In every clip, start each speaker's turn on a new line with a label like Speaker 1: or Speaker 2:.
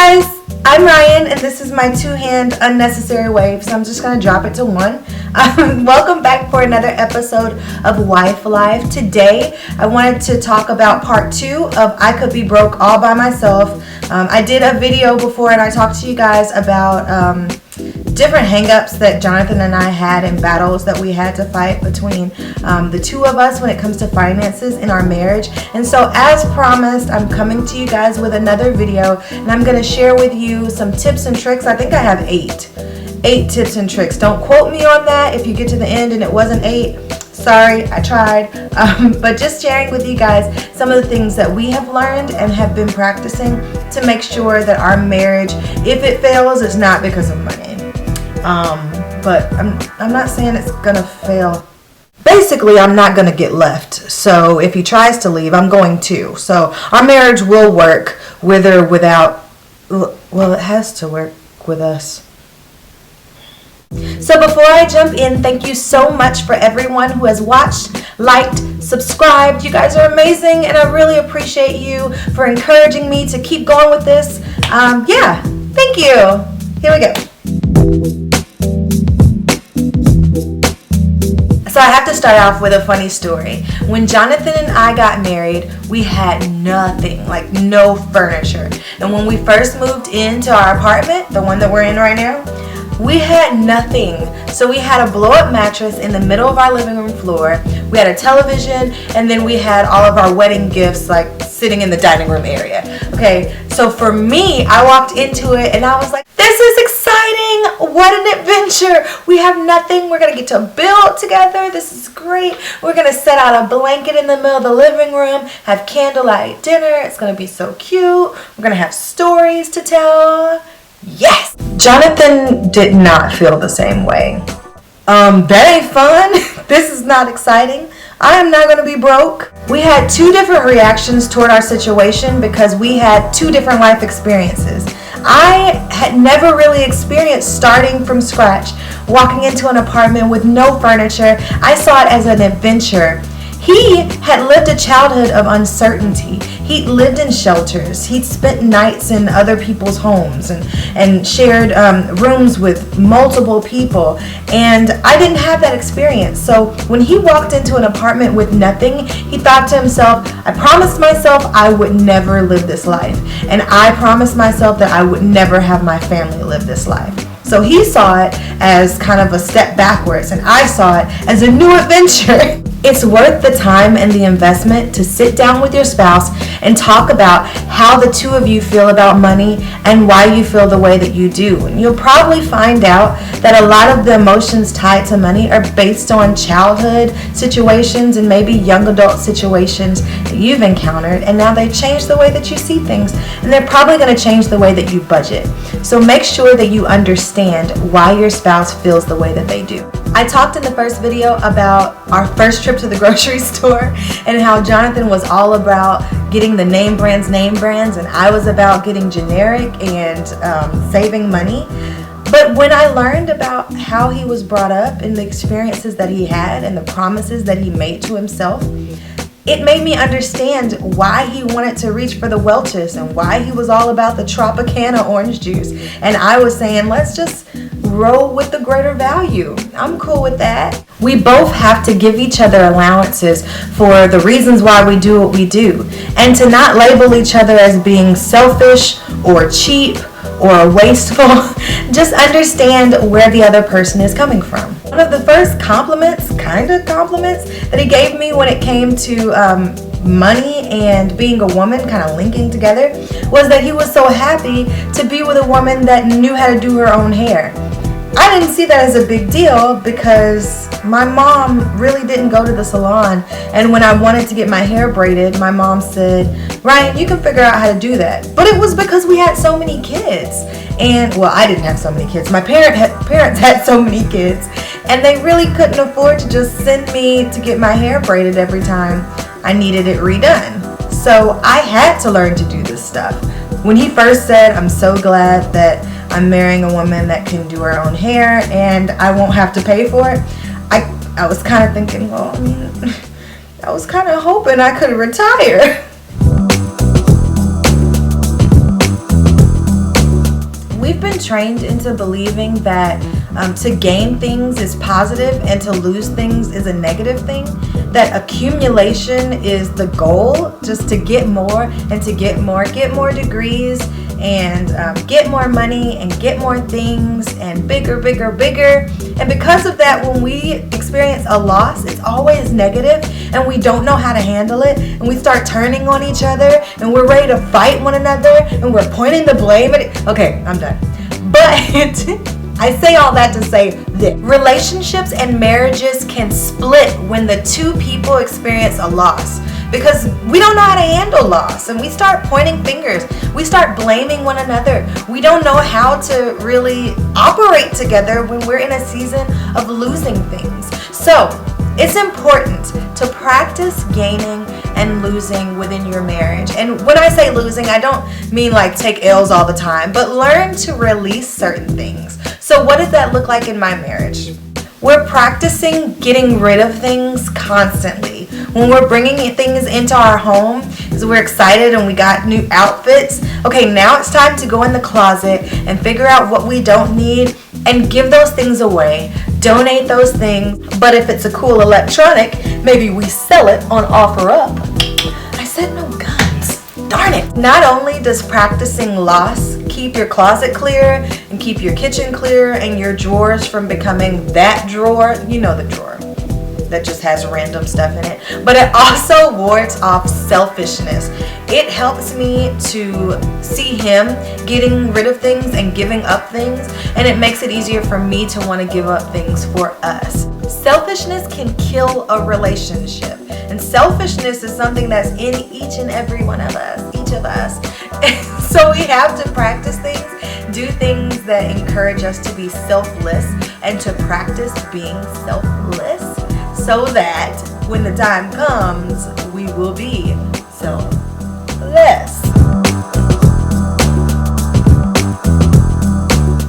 Speaker 1: Hi guys, I'm Ryan and this is my two-hand unnecessary wave, so I'm just going to drop it to one. Welcome back for another episode of Wife Life. Today I wanted to talk about part 2 of I Could Be Broke All By Myself. I did a video before and I talked to you guys about different hang-ups that Jonathan and I had in battles that we had to fight between the two of us when it comes to finances in our marriage. And so as promised, I'm coming to you guys with another video and I'm going to share with you some tips and tricks. I think I have 8 tips and tricks. Don't quote me on that. If you get to the end and it wasn't 8, sorry, I tried. But just sharing with you guys some of the things that we have learned and have been practicing to make sure that our marriage, if it fails, it's not because of money. But I'm not saying it's gonna fail. Basically, I'm not gonna get left. So if he tries to leave, I'm going to. So our marriage will work with or without. Well, it has to work with us. So before I jump in, thank you so much for everyone who has watched, liked, subscribed. You guys are amazing and I really appreciate you for encouraging me to keep going with this. Yeah, thank you. Here we go. So I have to start off with a funny story. When Jonathan and I got married, we had nothing, like no furniture. And when we first moved into our apartment, the one that we're in right now, we had nothing. So we had a blow-up mattress in the middle of our living room floor. We had a television, and then we had all of our wedding gifts like sitting in the dining room area. Okay, so for me, I walked into it and I was like, this is exciting. What an adventure. We have nothing. We're gonna get to build together. This is great. We're gonna set out a blanket in the middle of the living room, have candlelight dinner. It's gonna be so cute. We're gonna have stories to tell. Yes! Jonathan did not feel the same way. That ain't fun. This is not exciting. I am not going to be broke. We had 2 different reactions toward our situation because we had 2 different life experiences. I had never really experienced starting from scratch, walking into an apartment with no furniture. I saw it as an adventure. He had lived a childhood of uncertainty. He'd lived in shelters. He'd spent nights in other people's homes and shared rooms with multiple people. And I didn't have that experience. So when he walked into an apartment with nothing, he thought to himself, I promised myself I would never live this life. And I promised myself that I would never have my family live this life. So he saw it as kind of a step backwards, and I saw it as a new adventure. It's worth the time and the investment to sit down with your spouse and talk about how the two of you feel about money and why you feel the way that you do. And you'll probably find out that a lot of the emotions tied to money are based on childhood situations and maybe young adult situations that you've encountered, and now they've changed the way that you see things, and they're probably going to change the way that you budget. So make sure that you understand why your spouse feels the way that they do. I talked in the first video about our first trip to the grocery store and how Jonathan was all about getting the name brands and I was about getting generic and saving money. But when I learned about how he was brought up and the experiences that he had and the promises that he made to himself, it made me understand why he wanted to reach for the Welch's and why he was all about the Tropicana orange juice. And I was saying, let's just roll with the greater value. I'm cool with that. We both have to give each other allowances for the reasons why we do what we do, and to not label each other as being selfish or cheap or wasteful. Just understand where the other person is coming from. One of the first compliments that he gave me when it came to money and being a woman kind of linking together was that he was so happy to be with a woman that knew how to do her own hair. I didn't see that as a big deal because my mom really didn't go to the salon, and when I wanted to get my hair braided, my mom said, Ryan, you can figure out how to do that. But it was because we had so many kids. And, well, I didn't have so many kids. My parents had so many kids, and they really couldn't afford to just send me to get my hair braided every time I needed it redone. So I had to learn to do this stuff. When he first said, I'm so glad that I'm marrying a woman that can do her own hair and I won't have to pay for it, I was kind of thinking, well, I mean, I was kind of hoping I could retire. been trained into believing that to gain things is positive and to lose things is a negative thing, that accumulation is the goal, just to get more and to get more degrees and get more money and get more things and bigger. And because of that, when we experience a loss, it's always negative and we don't know how to handle it, and we start turning on each other and we're ready to fight one another and we're pointing the blame at it. Okay, I'm done. But I say all that to say that relationships and marriages can split when the two people experience a loss, because we don't know how to handle loss and we start pointing fingers. We start blaming one another. We don't know how to really operate together when we're in a season of losing things. So it's important to practice gaining and losing within your marriage. And when I say losing, I don't mean like take L's all the time, but learn to release certain things. So what does that look like in my marriage? We're practicing getting rid of things constantly. When we're bringing things into our home, because we're excited and we got new outfits, okay, now it's time to go in the closet and figure out what we don't need and give those things away. Donate those things. But if it's a cool electronic, maybe we sell it on OfferUp. I said no guns. Darn it. Not only does practicing loss keep your closet clear and keep your kitchen clear and your drawers from becoming that drawer, you know, the drawer that just has random stuff in it, but it also wards off selfishness. It helps me to see him getting rid of things and giving up things, and it makes it easier for me to want to give up things for us. Selfishness can kill a relationship, and selfishness is something that's in each and every one of us, each of us. So we have to practice things, do things that encourage us to be selfless and to practice being selfless, so that when the time comes, we will be selfless.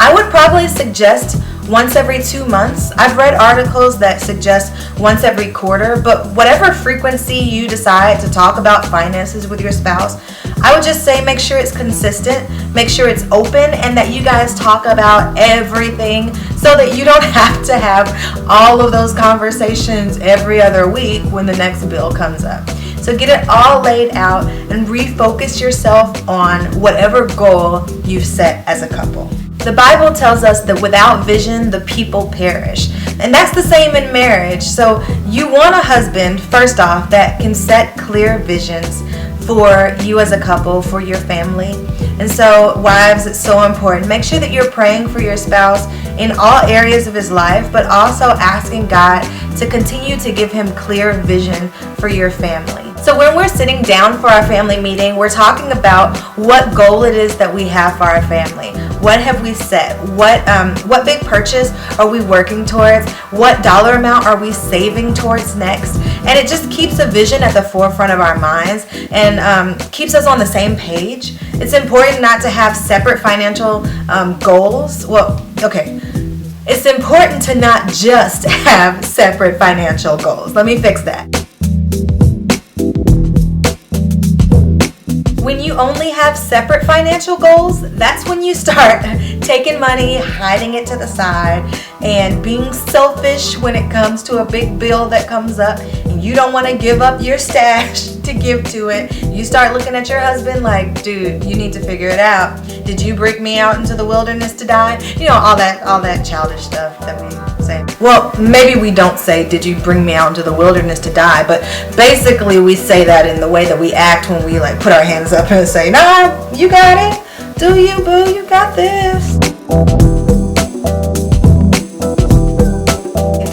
Speaker 1: I would probably suggest once every 2 months. I've read articles that suggest once every quarter, but whatever frequency you decide to talk about finances with your spouse, I would just say make sure it's consistent, make sure it's open, and that you guys talk about everything so that you don't have to have all of those conversations every other week when the next bill comes up. So get it all laid out and refocus yourself on whatever goal you've set as a couple. The Bible tells us that without vision, the people perish. And that's the same in marriage. So you want a husband, first off, that can set clear visions for you as a couple, for your family. And so, wives, it's so important. Make sure that you're praying for your spouse in all areas of his life, but also asking God to continue to give him clear vision for your family. So when we're sitting down for our family meeting, we're talking about what goal it is that we have for our family. What have we set? What big purchase are we working towards? What dollar amount are we saving towards next? And it just keeps a vision at the forefront of our minds and keeps us on the same page. It's important not to have separate financial goals. Well, okay. It's important to not just have separate financial goals. Let me fix that. When you only have separate financial goals, that's when you start taking money, hiding it to the side, and being selfish when it comes to a big bill that comes up and you don't want to give up your stash to give to it. You start looking at your husband like, dude, you need to figure it out. Did you bring me out into the wilderness to die? You know, all that childish stuff that we say. Well, maybe we don't say, did you bring me out into the wilderness to die? But basically we say that in the way that we act when we like put our hands up and say, nah, you got it. Do you, boo? You got this.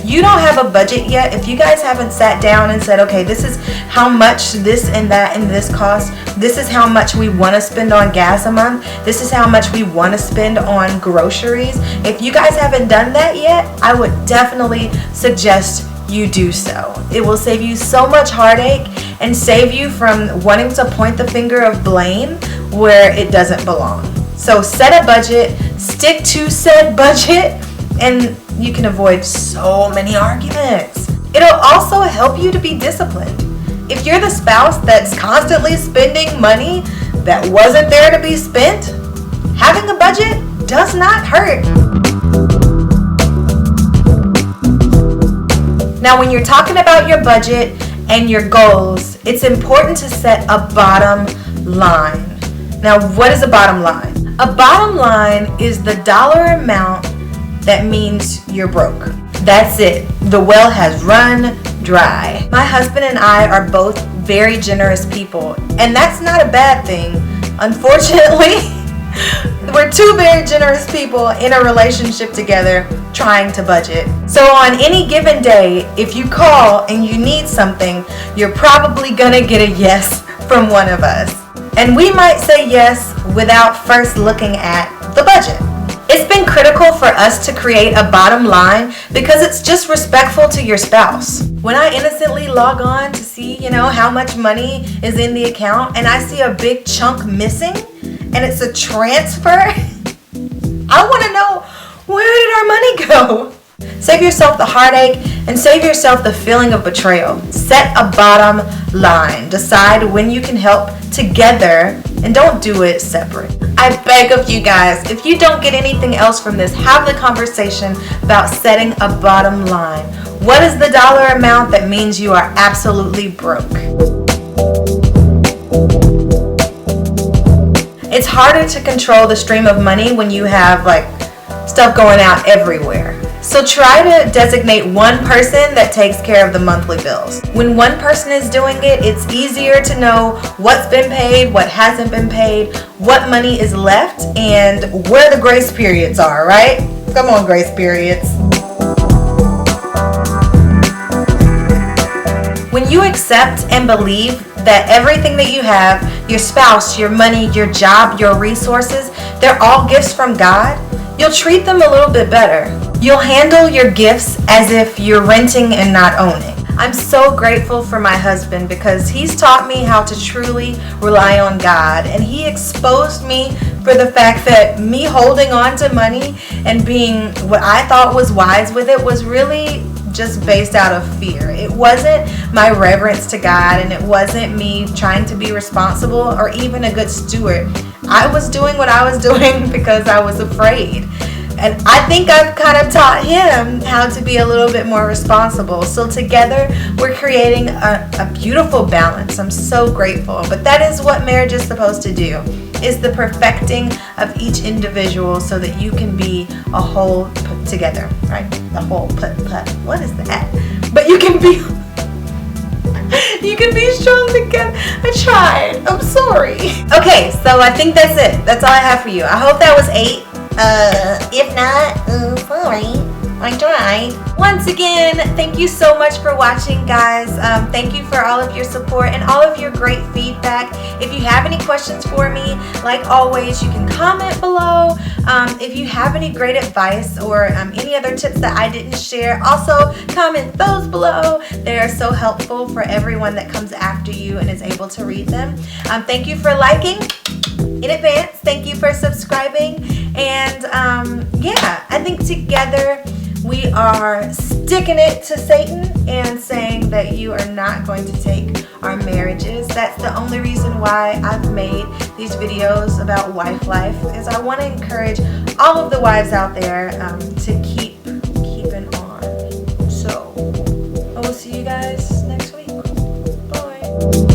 Speaker 1: You don't have a budget yet. If you guys haven't sat down and said, okay, this is how much this and that and this costs, this is how much we want to spend on gas a month, this is how much we want to spend on groceries. If you guys haven't done that yet, I would definitely suggest you do so. It will save you so much heartache and save you from wanting to point the finger of blame where it doesn't belong. So set a budget, stick to said budget, and you can avoid so many arguments. It'll also help you to be disciplined. If you're the spouse that's constantly spending money that wasn't there to be spent, having a budget does not hurt. Now, when you're talking about your budget and your goals, it's important to set a bottom line. Now, what is a bottom line? A bottom line is the dollar amount that means you're broke. That's it. The well has run dry. My husband and I are both very generous people, and that's not a bad thing. Unfortunately, we're two very generous people in a relationship together trying to budget. So on any given day, if you call and you need something, you're probably gonna get a yes from one of us. And we might say yes without first looking at the budget. It's been critical for us to create a bottom line because it's just respectful to your spouse. When I innocently log on to see, how much money is in the account and I see a big chunk missing and it's a transfer, I want to know, where did our money go? Save yourself the heartache and save yourself the feeling of betrayal. Set a bottom line. Decide when you can help together and don't do it separate. I beg of you guys, if you don't get anything else from this, have the conversation about setting a bottom line. What is the dollar amount that means you are absolutely broke? It's harder to control the stream of money when you have stuff going out everywhere. So try to designate one person that takes care of the monthly bills. When one person is doing it, it's easier to know what's been paid, what hasn't been paid, what money is left, and where the grace periods are, right? Come on, grace periods. When you accept and believe that everything that you have, your spouse, your money, your job, your resources, they're all gifts from God, you'll treat them a little bit better. You'll handle your gifts as if you're renting and not owning. I'm so grateful for my husband because he's taught me how to truly rely on God, and he exposed me for the fact that me holding on to money and being what I thought was wise with it was really just based out of fear. It wasn't my reverence to God, and it wasn't me trying to be responsible or even a good steward. I was doing what I was doing because I was afraid. And I think I've kind of taught him how to be a little bit more responsible. So together we're creating a beautiful balance. I'm so grateful. But that is what marriage is supposed to do, is the perfecting of each individual so that you can be a whole put together, right? The whole put. What is that? But you can be strong together. I tried. I'm sorry. Okay, so I think that's it. That's all I have for you. I hope that was 8. If not, sorry, I tried. Once again, thank you so much for watching, guys. Thank you for all of your support and all of your great feedback. If you have any questions for me, like always, you can comment below. If you have any great advice or any other tips that I didn't share, also comment those below. They are so helpful for everyone that comes after you and is able to read them. Thank you for liking in advance. Thank you for subscribing. And I think together we are sticking it to Satan and saying that you are not going to take our marriages. That's the only reason why I've made these videos about wife life, is I want to encourage all of the wives out there to keeping on. So I will see you guys next week. Bye.